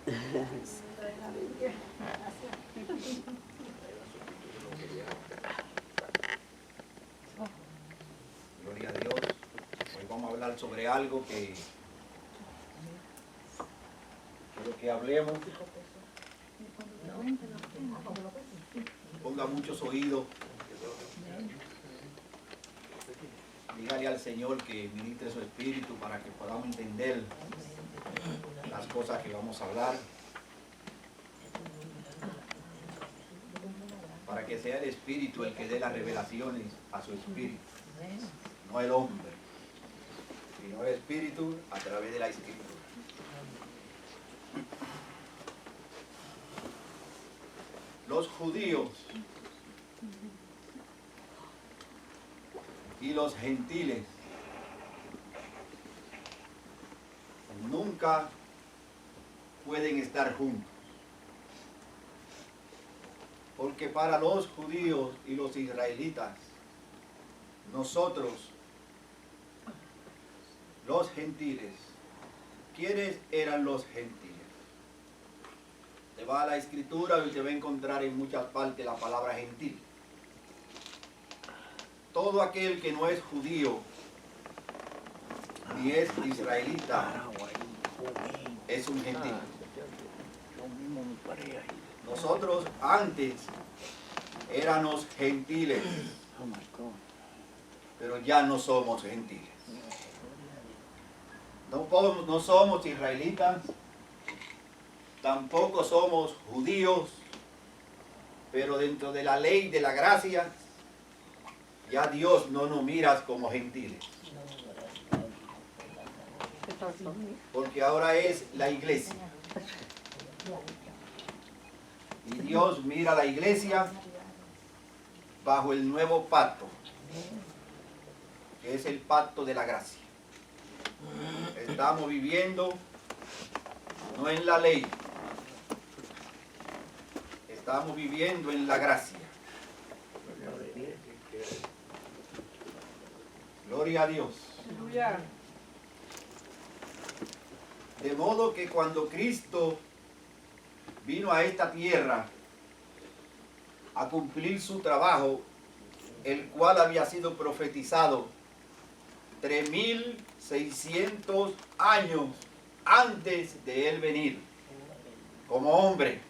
Gloria a Dios. Hoy vamos a hablar sobre algo que quiero que hablemos. Ponga muchos oídos. Dígale al Señor que ministre su espíritu para que podamos entender las cosas que vamos a hablar. Para que sea el espíritu el que dé las revelaciones a su espíritu, no el hombre, sino el espíritu a través de la escritura. Los judíos y los gentiles nunca pueden estar juntos. Porque para los judíos y los israelitas, nosotros, los gentiles, ¿quiénes eran los gentiles? Te va a la escritura y te va a encontrar en muchas partes la palabra gentil. Todo aquel que no es judío ni es israelita es un gentil. Nosotros antes éramos gentiles, pero ya no somos gentiles. No somos israelitas, tampoco somos judíos, pero dentro de la ley de la gracia, ya Dios no nos mira como gentiles. Porque ahora es la iglesia. Y Dios mira a la iglesia bajo el nuevo pacto, que es el pacto de la gracia. Estamos viviendo no en la ley, estamos viviendo en la gracia. Gloria a Dios. De modo que cuando Cristo vino a esta tierra a cumplir su trabajo, el cual había sido profetizado 3600 años antes de él venir como hombre,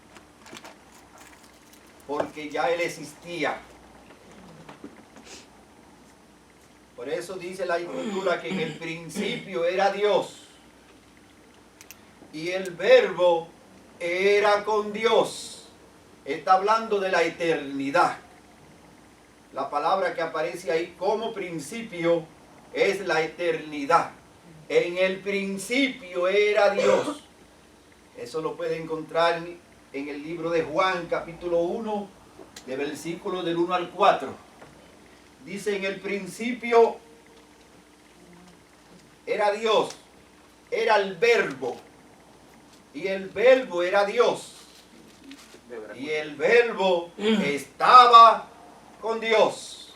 porque ya él existía. Por eso dice la Escritura que en el principio era Dios y el Verbo era con Dios. Está hablando de la eternidad. La palabra que aparece ahí como principio es la eternidad. En el principio era Dios. Eso lo puede encontrar en el libro de Juan, capítulo 1, de versículos del 1 al 4. Dice: en el principio era Dios, era el Verbo, y el Verbo era Dios. Y el Verbo estaba con Dios.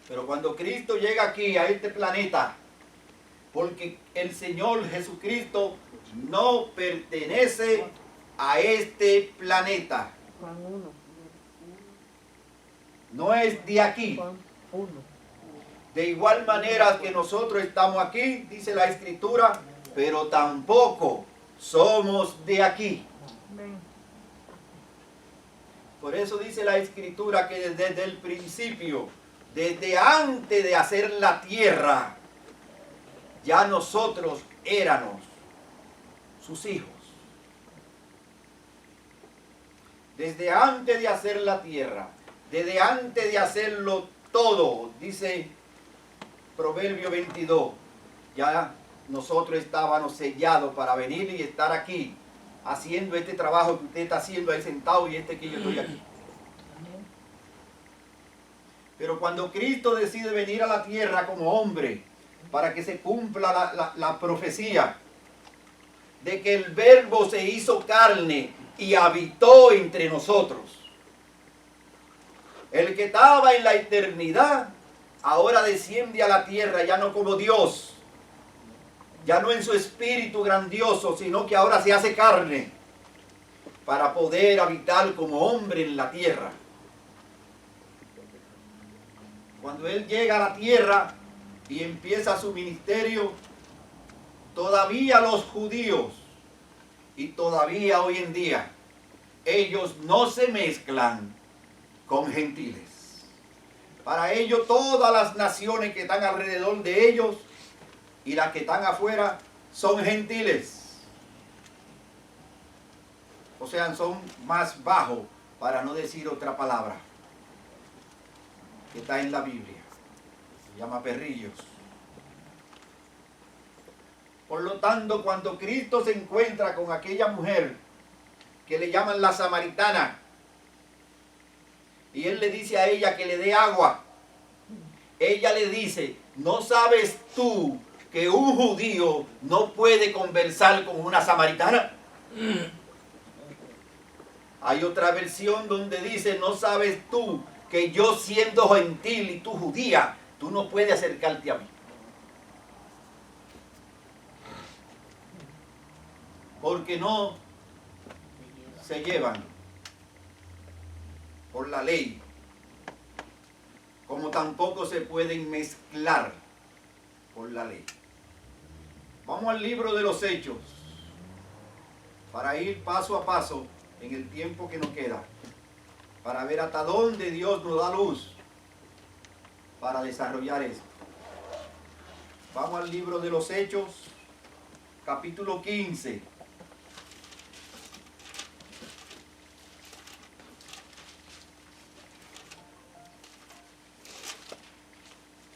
Pero cuando Cristo llega aquí a este planeta, porque el Señor Jesucristo no pertenece a este planeta. No es de aquí. De igual manera que nosotros estamos aquí, dice la Escritura, pero tampoco somos de aquí. Por eso dice la Escritura que desde el principio, desde antes de hacer la tierra, ya nosotros éramos sus hijos. Desde antes de hacer la tierra, desde antes de hacerlo todo, dice Proverbio 22, ya nosotros estábamos sellados para venir y estar aquí, haciendo este trabajo que usted está haciendo ahí sentado y este que yo estoy aquí. Pero cuando Cristo decide venir a la tierra como hombre, para que se cumpla la profecía de que el Verbo se hizo carne y habitó entre nosotros. El que estaba en la eternidad, ahora desciende a la tierra, ya no como Dios, ya no en su espíritu grandioso, sino que ahora se hace carne para poder habitar como hombre en la tierra. Cuando Él llega a la tierra y empieza su ministerio, todavía los judíos y todavía hoy en día, ellos no se mezclan con gentiles. Para ellos todas las naciones que están alrededor de ellos y las que están afuera son gentiles. O sea, son más bajos, para no decir otra palabra que está en la Biblia. Se llama perrillos. Por lo tanto, cuando Cristo se encuentra con aquella mujer que le llaman la samaritana, y Él le dice a ella que le dé agua, ella le dice, ¿no sabes tú que un judío no puede conversar con una samaritana? Hay otra versión donde dice, ¿no sabes tú que yo siendo gentil y tú judía, tú no puedes acercarte a mí? Porque no se llevan por la ley, como tampoco se pueden mezclar por la ley. Vamos al libro de los Hechos, para ir paso a paso en el tiempo que nos queda, para ver hasta dónde Dios nos da luz para desarrollar esto. Vamos al libro de los Hechos, capítulo 15.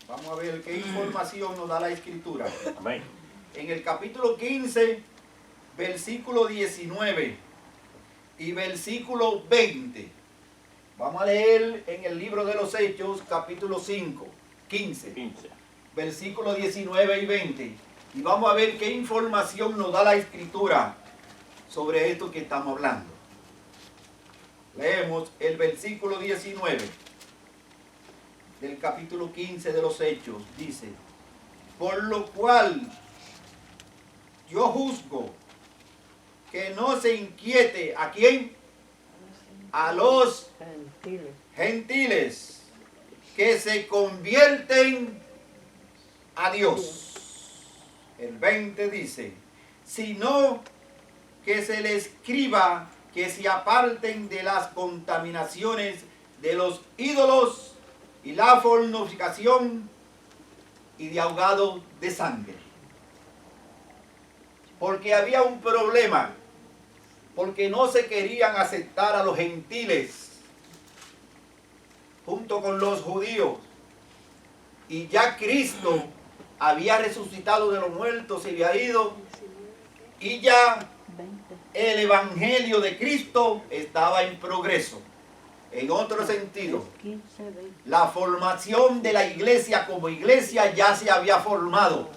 Vamos a ver qué información nos da la Escritura. Amén. En el capítulo 15, versículo 19 y versículo 20. Vamos a leer en el libro de los Hechos, capítulo 15, versículo 19 y 20. Y vamos a ver qué información nos da la Escritura sobre esto que estamos hablando. Leemos el versículo 19 del capítulo 15 de los Hechos. Dice, por lo cual yo juzgo que no se inquiete, ¿a quién? A los gentiles que se convierten a Dios. El 20 dice, sino que se les escriba que se aparten de las contaminaciones de los ídolos y la fornicación y de ahogado de sangre. Porque había un problema, porque no se querían aceptar a los gentiles junto con los judíos. Y ya Cristo había resucitado de los muertos, se había ido, y ya el evangelio de Cristo estaba en progreso. En otro sentido, la formación de la iglesia como iglesia ya se había formado.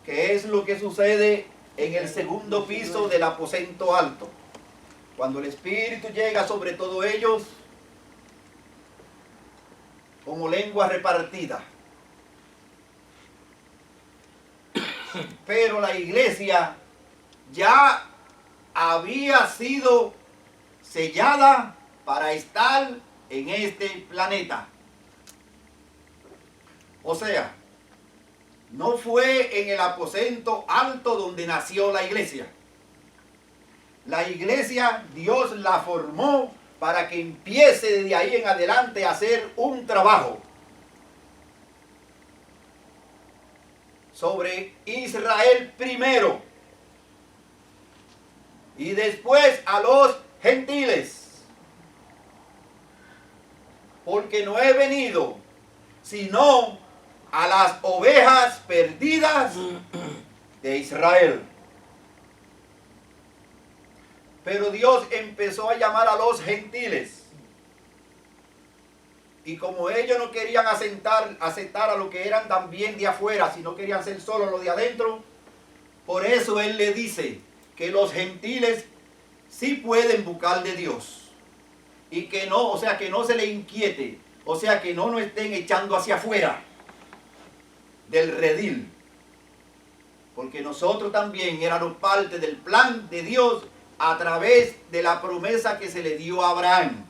¿Qué es lo que sucede en el segundo piso del aposento alto? Cuando el Espíritu llega sobre todos ellos como lengua repartida. Pero la iglesia ya había sido sellada para estar en este planeta. O sea, no fue en el aposento alto donde nació la iglesia. La iglesia Dios la formó para que empiece desde ahí en adelante a hacer un trabajo sobre Israel primero y después a los gentiles, porque no he venido sino a las ovejas perdidas de Israel. Pero Dios empezó a llamar a los gentiles, y como ellos no querían aceptar a lo que eran también de afuera, sino querían ser solo los de adentro, por eso Él le dice que los gentiles sí pueden buscar de Dios, y que no, o sea, que no se les inquiete, o sea, que no nos estén echando hacia afuera del redil, porque nosotros también éramos parte del plan de Dios a través de la promesa que se le dio a Abraham.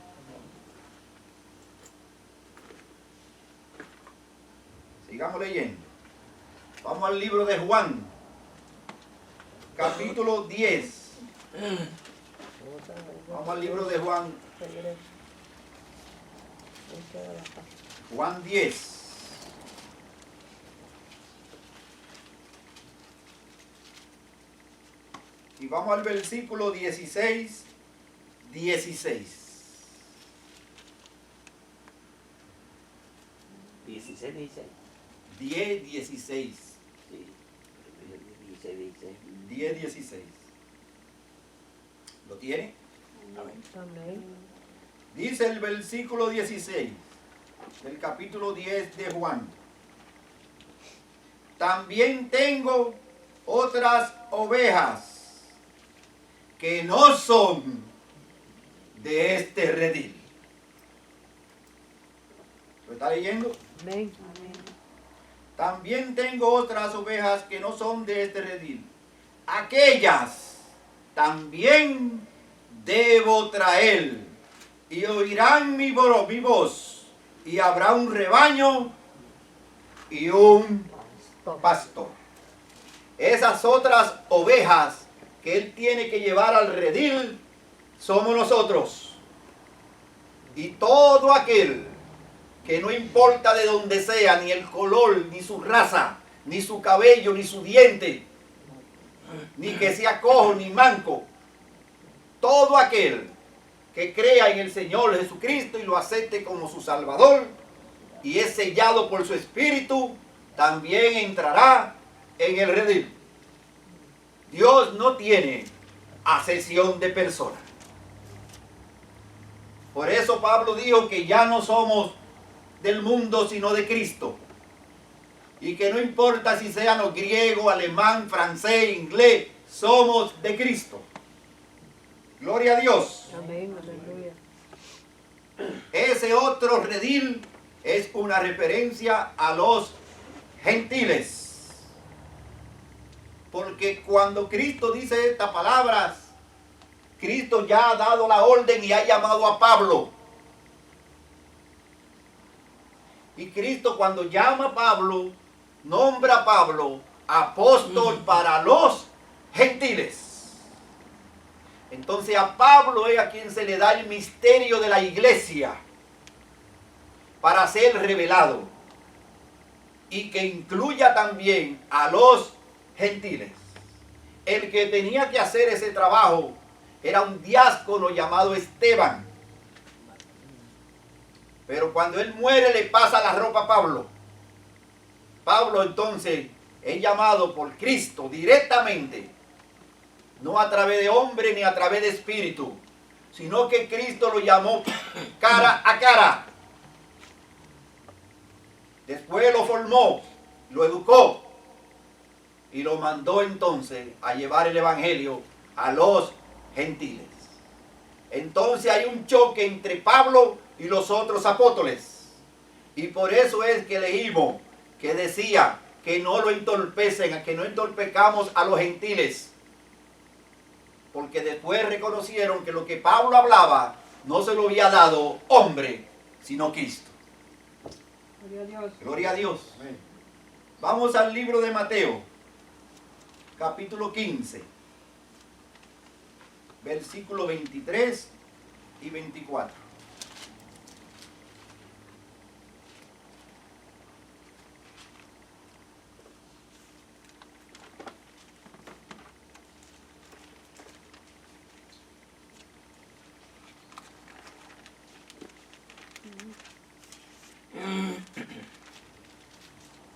Sigamos leyendo. Vamos al libro de Juan, capítulo 10. Vamos al libro de Juan. Juan 10. Y vamos al versículo 16. 16. 16 dice. 10, 16. Sí. 16 dice. 10, 16. ¿Lo tiene? Amén. Dice el versículo 16 del capítulo 10 de Juan. También tengo otras ovejas que no son de este redil. ¿Lo está leyendo? Amén. También tengo otras ovejas que no son de este redil. Aquellas también debo traer, y oirán mi voz, y habrá un rebaño y un pastor. Esas otras ovejas que él tiene que llevar al redil somos nosotros. Y todo aquel que no importa de dónde sea, ni el color, ni su raza, ni su cabello, ni su diente, ni que sea cojo, ni manco, todo aquel que crea en el Señor Jesucristo y lo acepte como su Salvador y es sellado por su Espíritu, también entrará en el redil. Dios no tiene acepción de personas. Por eso Pablo dijo que ya no somos del mundo sino de Cristo. Y que no importa si seamos griego, alemán, francés, inglés, somos de Cristo. Gloria a Dios. Amén. Aleluya. Ese otro redil es una referencia a los gentiles. Porque cuando Cristo dice estas palabras, Cristo ya ha dado la orden y ha llamado a Pablo. Y Cristo cuando llama a Pablo, nombra a Pablo apóstol para los gentiles. Entonces a Pablo es a quien se le da el misterio de la iglesia para ser revelado. Y que incluya también a los gentiles. El que tenía que hacer ese trabajo era un diácono llamado Esteban. Pero cuando él muere le pasa la ropa a Pablo. Pablo entonces es llamado por Cristo directamente, no a través de hombre ni a través de espíritu, sino que Cristo lo llamó cara a cara. Después lo formó, lo educó y lo mandó entonces a llevar el evangelio a los gentiles. Entonces hay un choque entre Pablo y los otros apóstoles. Y por eso es que leímos que decía que no lo entorpecen, que no entorpezcamos a los gentiles. Porque después reconocieron que lo que Pablo hablaba no se lo había dado hombre, sino Cristo. Gloria a Dios. Gloria a Dios. Vamos al libro de Mateo, capítulo 15, versículo 23 y 24.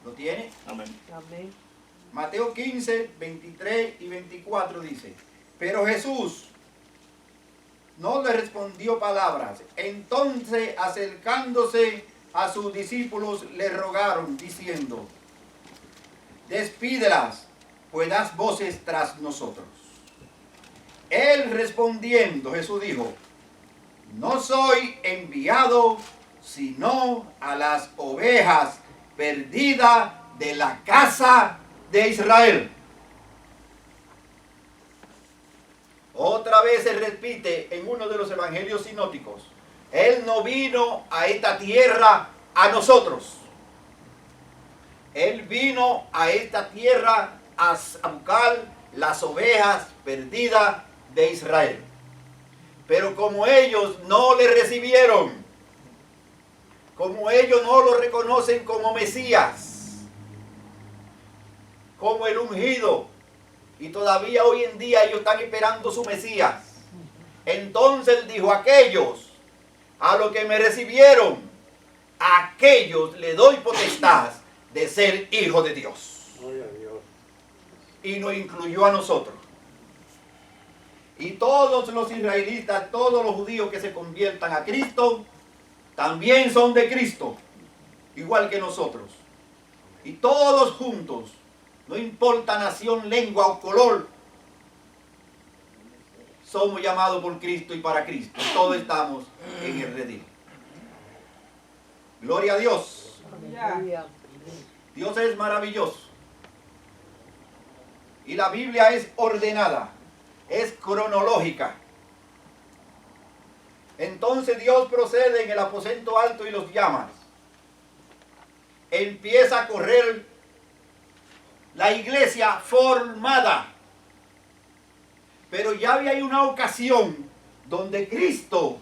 ¿Lo tiene? Amén. Amén. Mateo 15, 23 y 24 dice: pero Jesús no le respondió palabras. Entonces, acercándose a sus discípulos, le rogaron, diciendo: despídelas, pues das voces tras nosotros. Él respondiendo, Jesús dijo: no soy enviado sino a las ovejas perdidas de la casa de Israel. Otra vez se repite en uno de los evangelios sinópticos. Él no vino a esta tierra a nosotros. Él vino a esta tierra a buscar las ovejas perdidas de Israel. Pero como ellos no le recibieron, como ellos no lo reconocen como Mesías, como el ungido, y todavía hoy en día ellos están esperando su Mesías, entonces dijo: aquellos a los que me recibieron, a aquellos le doy potestad de ser hijo de Dios. Y nos incluyó a nosotros. Y todos los israelitas, todos los judíos que se conviertan a Cristo, también son de Cristo, igual que nosotros. Y todos juntos, no importa nación, lengua o color, somos llamados por Cristo y para Cristo. Todos estamos en el redil. Gloria a Dios. Aleluya. Dios es maravilloso. Y la Biblia es ordenada, es cronológica. Entonces Dios procede en el aposento alto y los llama. Empieza a correr la iglesia formada. Pero ya había una ocasión donde Cristo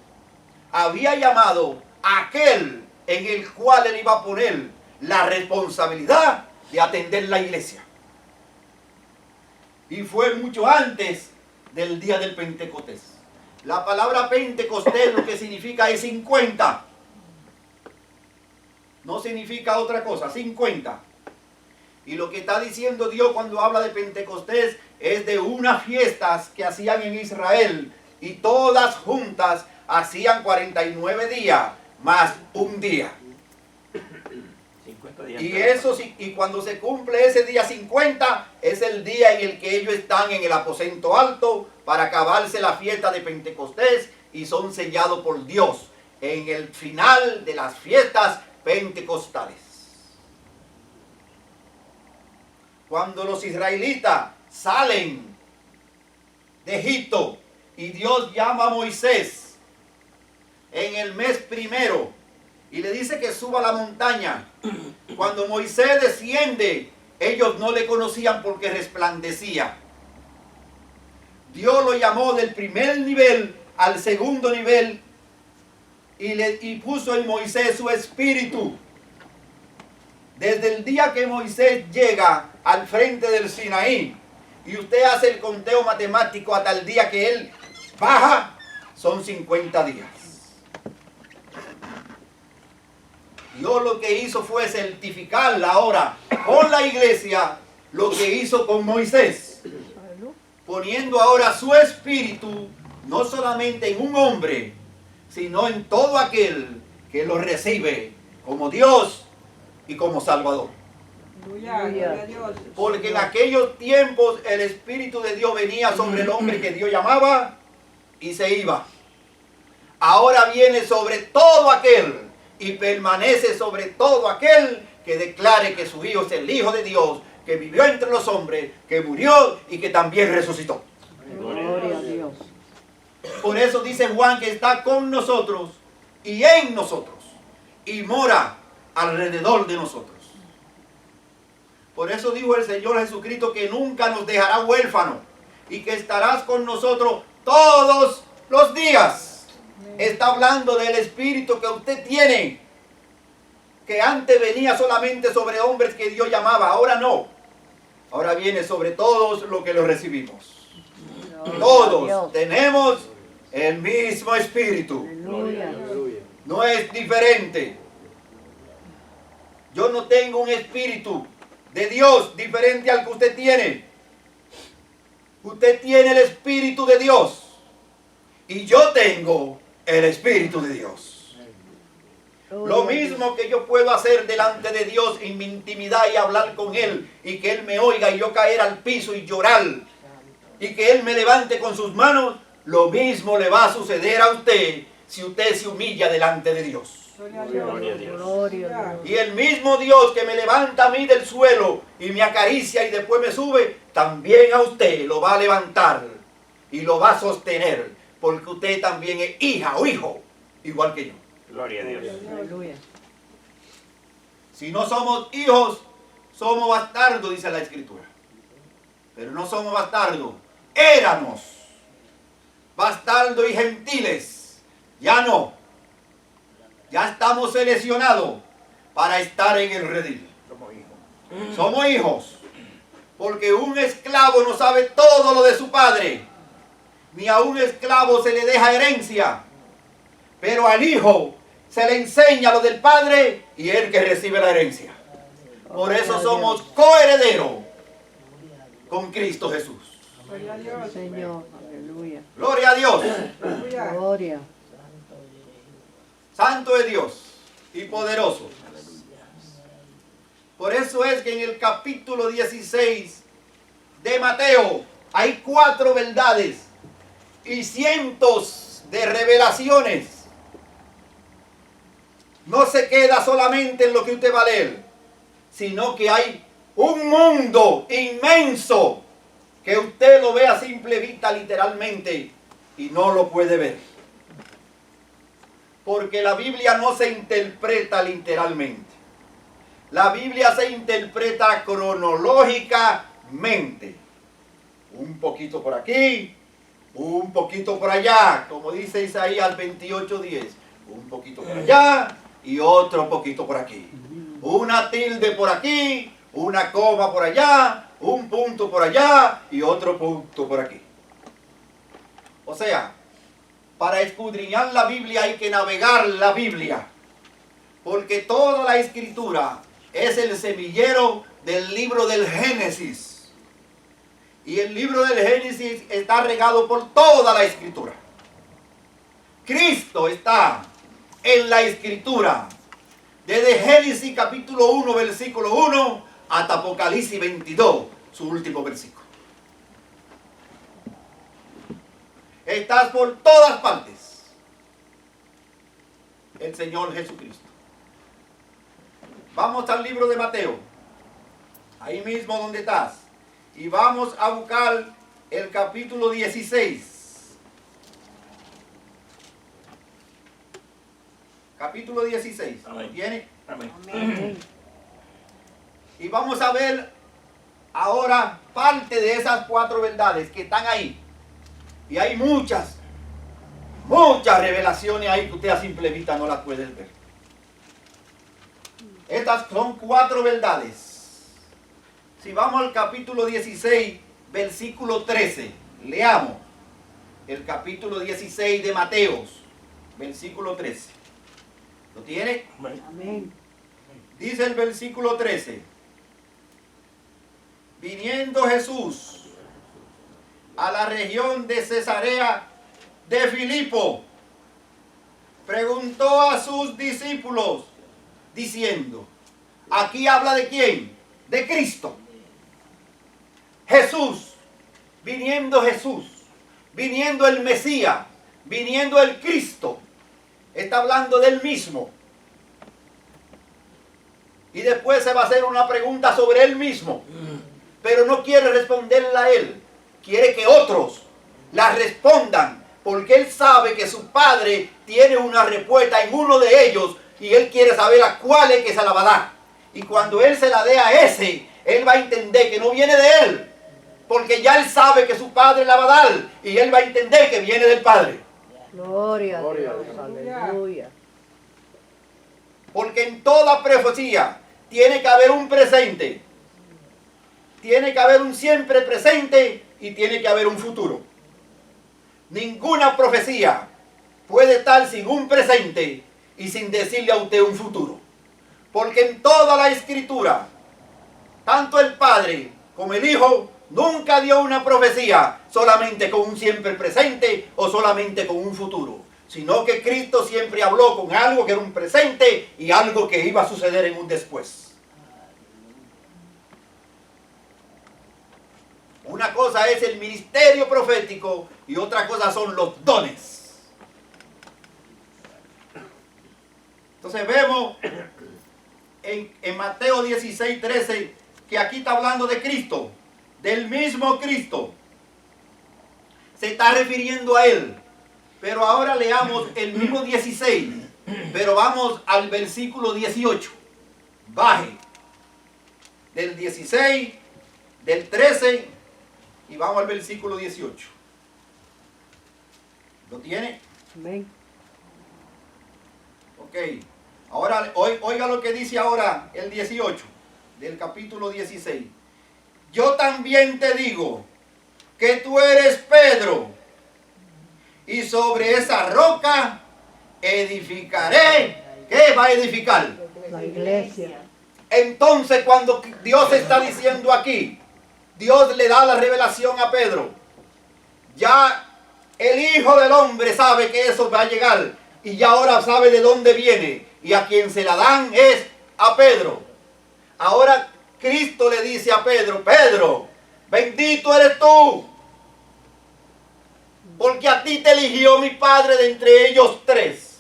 había llamado a aquel en el cual él iba a poner la responsabilidad de atender la iglesia. Y fue mucho antes del día del Pentecostés. La palabra Pentecostés lo que significa es 50. No significa otra cosa, 50. Y lo que está diciendo Dios cuando habla de Pentecostés es de unas fiestas que hacían en Israel. Y todas juntas hacían 49 días más un día. 50 días. Y cuando se cumple ese día 50, es el día en el que ellos están en el aposento alto para acabarse la fiesta de Pentecostés y son sellados por Dios en el final de las fiestas pentecostales. Cuando los israelitas salen de Egipto y Dios llama a Moisés en el mes primero y le dice que suba a la montaña. Cuando Moisés desciende, ellos no le conocían porque resplandecía. Dios lo llamó del primer nivel al segundo nivel y puso en Moisés su espíritu. Desde el día que Moisés llega al frente del Sinaí y usted hace el conteo matemático hasta el día que él baja, son 50 días. Dios lo que hizo fue certificarla ahora con la iglesia, lo que hizo con Moisés, poniendo ahora su espíritu no solamente en un hombre, sino en todo aquel que lo recibe como Dios y como Salvador. Gloria a Dios. Porque en aquellos tiempos el Espíritu de Dios venía sobre el hombre que Dios llamaba y se iba. Ahora viene sobre todo aquel y permanece sobre todo aquel que declare que su Hijo es el Hijo de Dios, que vivió entre los hombres, que murió y que también resucitó. Gloria a Dios. Por eso dice Juan que está con nosotros y en nosotros y mora alrededor de nosotros. Por eso dijo el Señor Jesucristo que nunca nos dejará huérfanos y que estarás con nosotros todos los días. Está hablando del espíritu que usted tiene, que antes venía solamente sobre hombres que Dios llamaba, ahora no. Ahora viene sobre todos los que lo recibimos. Todos tenemos el mismo espíritu. No es diferente. Yo no tengo un espíritu de Dios diferente al que usted tiene. Usted tiene el espíritu de Dios y yo tengo el espíritu de Dios. Lo mismo que yo puedo hacer delante de Dios en mi intimidad y hablar con Él y que Él me oiga y yo caer al piso y llorar y que Él me levante con sus manos, lo mismo le va a suceder a usted si usted se humilla delante de Dios. Gloria a Dios. Gloria a Dios. Gloria a Dios. Y el mismo Dios que me levanta a mí del suelo y me acaricia y después me sube, también a usted lo va a levantar y lo va a sostener, porque usted también es hija o hijo, igual que yo. Gloria a Dios. Aleluya. Si no somos hijos, somos bastardos, dice la Escritura. Pero no somos bastardos, éramos bastardos y gentiles. Ya no. Ya estamos seleccionados para estar en el redil. Somos hijos. Somos hijos. Porque un esclavo no sabe todo lo de su padre. Ni a un esclavo se le deja herencia. Pero al hijo se le enseña lo del padre y él que recibe la herencia. Por eso somos coherederos con Cristo Jesús. Gloria a Dios. Señor. Aleluya. Gloria a Dios. Aleluya. Gloria. Santo es Dios y poderoso. Por eso es que en el capítulo 16 de Mateo hay 4 verdades y cientos de revelaciones. No se queda solamente en lo que usted va a leer, sino que hay un mundo inmenso que usted lo ve a simple vista literalmente y no lo puede ver. Porque la Biblia no se interpreta literalmente. La Biblia se interpreta cronológicamente. Un poquito por aquí, un poquito por allá, como dice Isaías 28:10. Un poquito por allá y otro poquito por aquí. Una tilde por aquí, una coma por allá, un punto por allá y otro punto por aquí. O sea, para escudriñar la Biblia hay que navegar la Biblia. Porque toda la Escritura es el semillero del libro del Génesis. Y el libro del Génesis está regado por toda la Escritura. Cristo está en la Escritura. Desde Génesis capítulo 1, versículo 1, hasta Apocalipsis 22, su último versículo. Estás por todas partes. El Señor Jesucristo. Vamos al libro de Mateo. Ahí mismo donde estás. Y vamos a buscar el capítulo 16. Capítulo 16. Amén. ¿Tiene? Amén. Amén. Y vamos a ver ahora parte de esas 4 verdades que están ahí. Y hay muchas revelaciones ahí que usted a simple vista no las puede ver. Estas son 4 verdades. Si vamos al capítulo 16, versículo 13, leamos el capítulo 16 de Mateos, versículo 13. ¿Lo tiene? Amén. Dice el versículo 13. Viniendo Jesús a la región de Cesarea de Filipo, preguntó a sus discípulos, diciendo, aquí habla de quién, de Cristo. Jesús, viniendo el Mesías, viniendo el Cristo, está hablando del mismo. Y después se va a hacer una pregunta sobre él mismo, pero no quiere responderla a él, quiere que otros la respondan, porque él sabe que su Padre tiene una respuesta en uno de ellos y él quiere saber a cuál es que se la va a dar. Y cuando él se la dé a ese, él va a entender que no viene de él, porque ya él sabe que su Padre la va a dar y él va a entender que viene del Padre. Gloria a Dios. Aleluya. Porque en toda profecía tiene que haber un presente, tiene que haber un siempre presente y tiene que haber un futuro. Ninguna profecía puede estar sin un presente y sin decirle a usted un futuro. Porque en toda la Escritura, tanto el Padre como el Hijo nunca dio una profecía solamente con un siempre presente o solamente con un futuro, sino que Cristo siempre habló con algo que era un presente y algo que iba a suceder en un después. Una cosa es el ministerio profético y otra cosa son los dones. Entonces vemos en Mateo 16, 13 que aquí está hablando de Cristo, del mismo Cristo. se está refiriendo a él. Pero ahora leamos el mismo 16, pero vamos al versículo 18. Baje del 16, del 13 y vamos al versículo 18. ¿Lo tiene? Amén. Ok. Ahora, oiga lo que dice ahora el 18 del capítulo 16. Yo también te digo que tú eres Pedro, y sobre esa roca edificaré. ¿Qué va a edificar? La iglesia. Entonces, cuando Dios está diciendo aquí, Dios le da la revelación a Pedro. Ya el Hijo del Hombre sabe que eso va a llegar y ya ahora sabe de dónde viene. Y a quien se la dan es a Pedro. Ahora Cristo le dice a Pedro, Pedro, bendito eres tú, porque a ti te eligió mi Padre de entre ellos tres,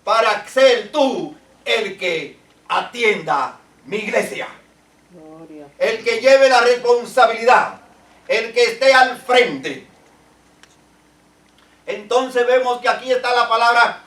para ser tú el que atienda mi iglesia. Gloria. El que lleve la responsabilidad, el que esté al frente. Entonces vemos que aquí está la palabra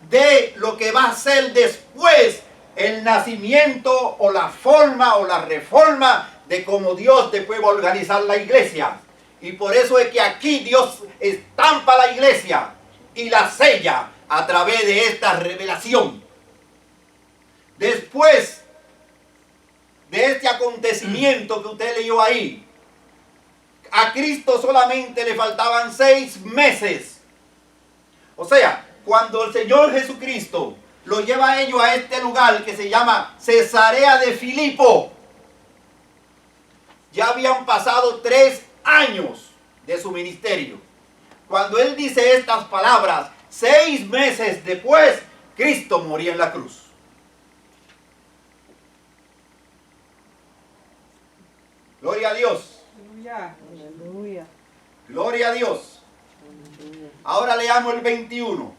de lo que va a ser después el nacimiento o la forma o la reforma de cómo Dios después va a organizar la iglesia. Y por eso es que aquí Dios estampa la iglesia y la sella a través de esta revelación. Después de este acontecimiento que usted leyó ahí, a Cristo solamente le faltaban 6 meses. O sea, cuando el Señor Jesucristo lo lleva a ellos a este lugar que se llama Cesarea de Filipo, ya habían pasado 3 años de su ministerio. Cuando Él dice estas palabras, 6 meses después, Cristo moría en la cruz. Gloria a Dios. Aleluya. Gloria a Dios. Ahora leamos el 21.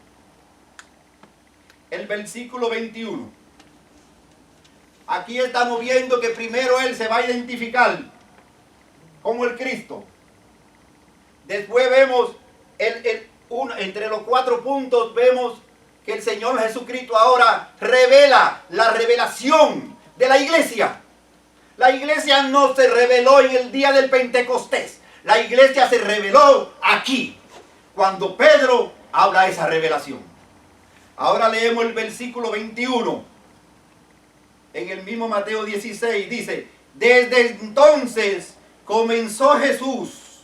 El versículo 21. Aquí estamos viendo que primero Él se va a identificar como el Cristo. Después vemos, entre los 4 puntos, vemos que el Señor Jesucristo ahora revela la revelación de la iglesia. La iglesia no se reveló en el día del Pentecostés. La iglesia se reveló aquí, cuando Pedro habla esa revelación. Ahora leemos el versículo 21. En el mismo Mateo 16 dice, desde entonces comenzó Jesús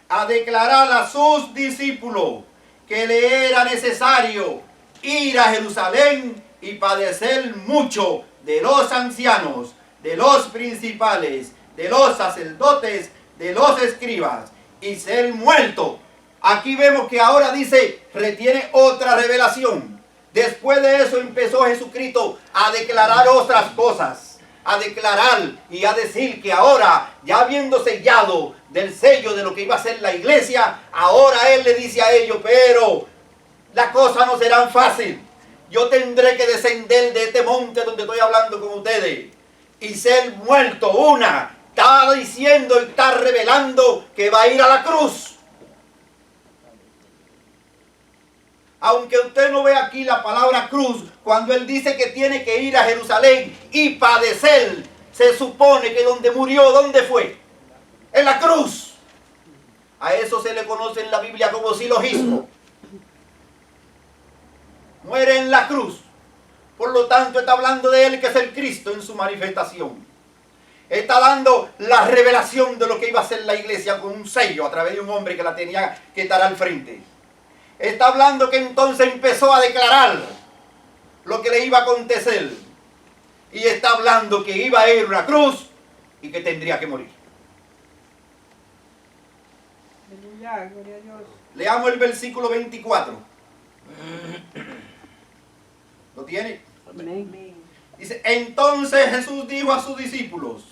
a declarar a sus discípulos que le era necesario ir a Jerusalén y padecer mucho de los ancianos, de los principales, de los sacerdotes, de los escribas, y ser muerto. Aquí vemos que ahora dice, retiene otra revelación. Después de eso empezó Jesucristo a declarar otras cosas, a declarar y a decir que ahora, ya habiendo sellado del sello de lo que iba a ser la iglesia, ahora Él le dice a ellos, pero las cosas no serán fáciles. Yo tendré que descender de este monte donde estoy hablando con ustedes y ser muerto. Está diciendo y está revelando que va a ir a la cruz. Aunque usted no ve aquí la palabra cruz, cuando Él dice que tiene que ir a Jerusalén y padecer, se supone que donde murió, ¿dónde fue? En la cruz. A eso se le conoce en la Biblia como silogismo. Muere en la cruz. Por lo tanto, está hablando de Él, que es el Cristo en su manifestación. Está dando la revelación de lo que iba a ser la iglesia con un sello a través de un hombre que la tenía que estar al frente. Está hablando que entonces empezó a declarar lo que le iba a acontecer. Y está hablando que iba a ir a una cruz y que tendría que morir. Aleluya, gloria a Dios. Leamos el versículo 24. ¿Lo tiene? Amén. Dice, entonces Jesús dijo a sus discípulos,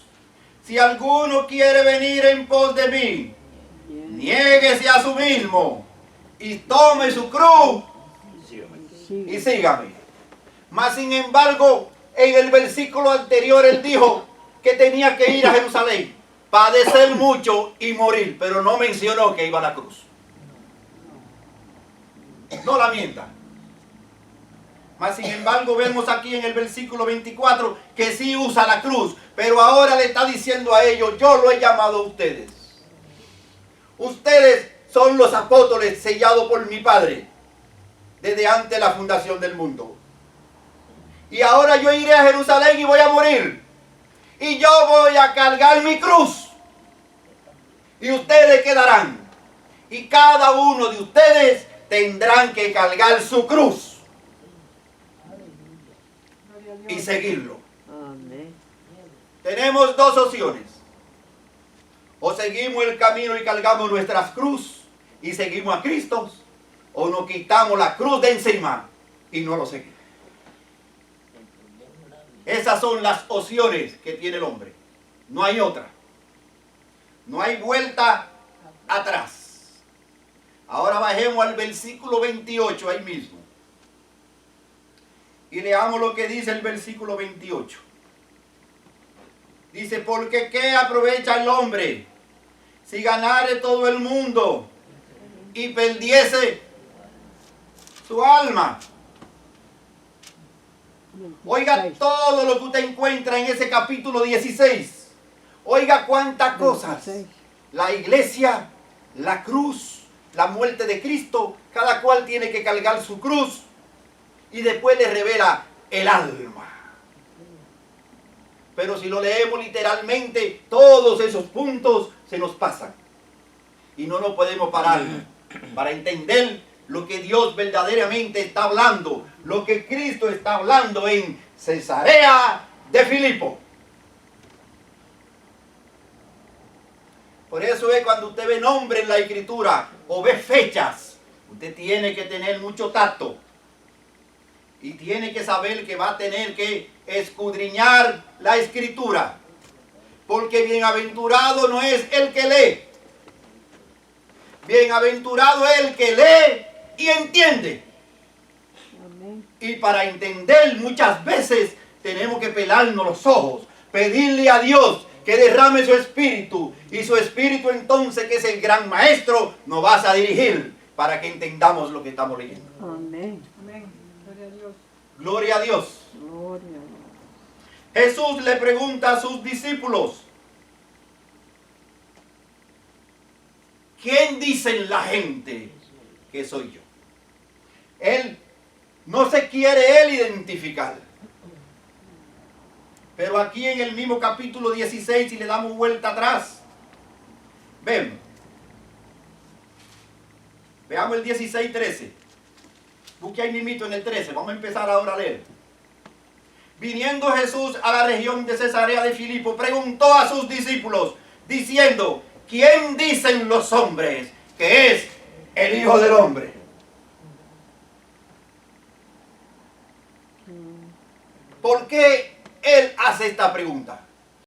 si alguno quiere venir en pos de mí, niéguese a sí mismo y tome su cruz y sígame. Mas sin embargo, en el versículo anterior Él dijo que tenía que ir a Jerusalén. padecer mucho y morir, pero no mencionó que iba a la cruz. No la mienta. Mas sin embargo vemos aquí en el versículo 24 que sí usa la cruz, pero ahora le está diciendo a ellos, yo lo he llamado a ustedes. Ustedes son los apóstoles sellados por mi Padre desde antes de la fundación del mundo. Y ahora yo iré a Jerusalén y voy a morir. Y yo voy a cargar mi cruz. Y ustedes quedarán. Y cada uno de ustedes tendrán que cargar su cruz Gloria a Dios. y seguirlo. Amén. Tenemos dos opciones. O seguimos el camino y cargamos nuestras cruz y seguimos a Cristo, o nos quitamos la cruz de encima y no lo seguimos. Esas son las opciones que tiene el hombre. No hay otra. No hay vuelta atrás. Ahora bajemos al versículo 28 ahí mismo. Y leamos lo que dice el versículo 28. Dice, porque ¿qué aprovecha el hombre si ganare todo el mundo y perdiese su alma? Oiga todo lo que usted encuentra en ese capítulo 16. Oiga cuántas cosas. 26. La iglesia, la cruz, la muerte de Cristo, cada cual tiene que cargar su cruz y después le revela el alma. Pero si lo leemos literalmente, todos esos puntos se nos pasan. Y no nos podemos parar para entender lo que Dios verdaderamente está hablando, lo que Cristo está hablando en Cesarea de Filipo. Por eso es cuando usted ve nombres en la escritura o ve fechas, usted tiene que tener mucho tacto. Y tiene que saber que va a tener que escudriñar la escritura. Porque bienaventurado no es el que lee. Bienaventurado es el que lee y entiende. Amén. Y para entender muchas veces tenemos que pelarnos los ojos, pedirle a Dios que derrame su espíritu. Y su espíritu entonces, que es el gran maestro, nos va a dirigir para que entendamos lo que estamos leyendo. Amén. Amén. Gloria a Dios. Gloria a Dios. Gloria a Dios. Jesús le pregunta a sus discípulos, ¿quién dicen la gente que soy yo? Él no se quiere él identificar. Pero aquí en el mismo capítulo 16, si le damos vuelta atrás, veamos el 16:13. Busque ahí mismito en el 13. Vamos a empezar ahora a leer. Viniendo Jesús a la región de Cesarea de Filipo, preguntó a sus discípulos, diciendo, ¿quién dicen los hombres que es el Hijo del Hombre? ¿Por qué él hace esta pregunta?